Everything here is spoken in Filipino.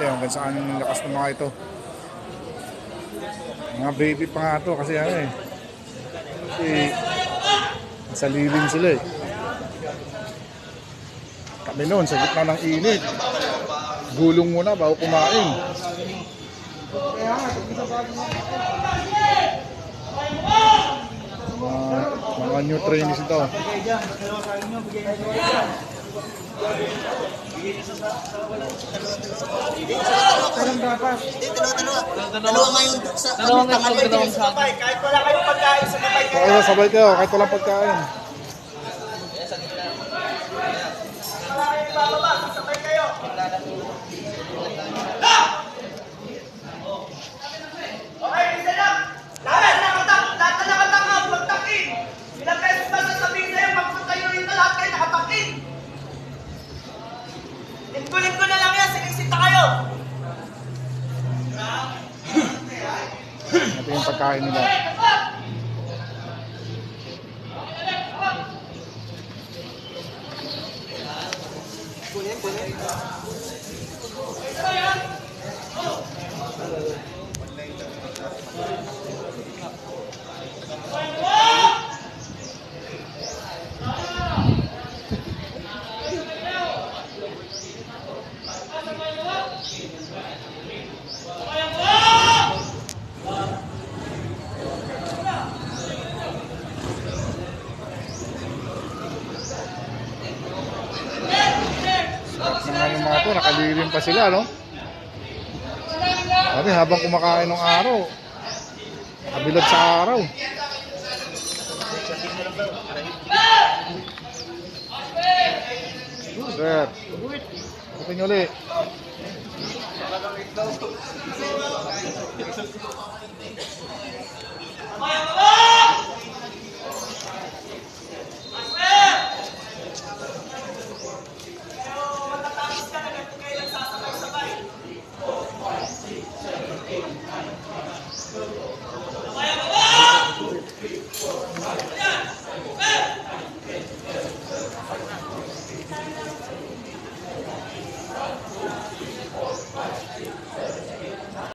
natin hanggang saan yung lakas ng mga ito. Mga baby pa nga to kasi ano eh. Kasi nasa lilim sila eh. Kami noon sa gitna ng init. Gulong muna bago kumain. Mga new trainees ito. Dalawa ngayon sa dalawang sabay. Kahit wala kayong pagkain sa sabay kayo. Oo, sabay kayo kahit walang pagkain. Wala kayong bababa, sabay kayo. Okay, isa lang. Lahat nakatak, magtakin. Ilang beses ba sasabihin sa'yo, magpunta nyo rito lahat kayo nakatakin. Linggo-linggo na lang yan, sinisita kayo. Ito yung pagkain nila. Yung mga to, nakalilim pa sila, no? Sabi, habang kumakain ng araw, kabilad sa araw. Sir, bukin nyo ulit. Mamaya,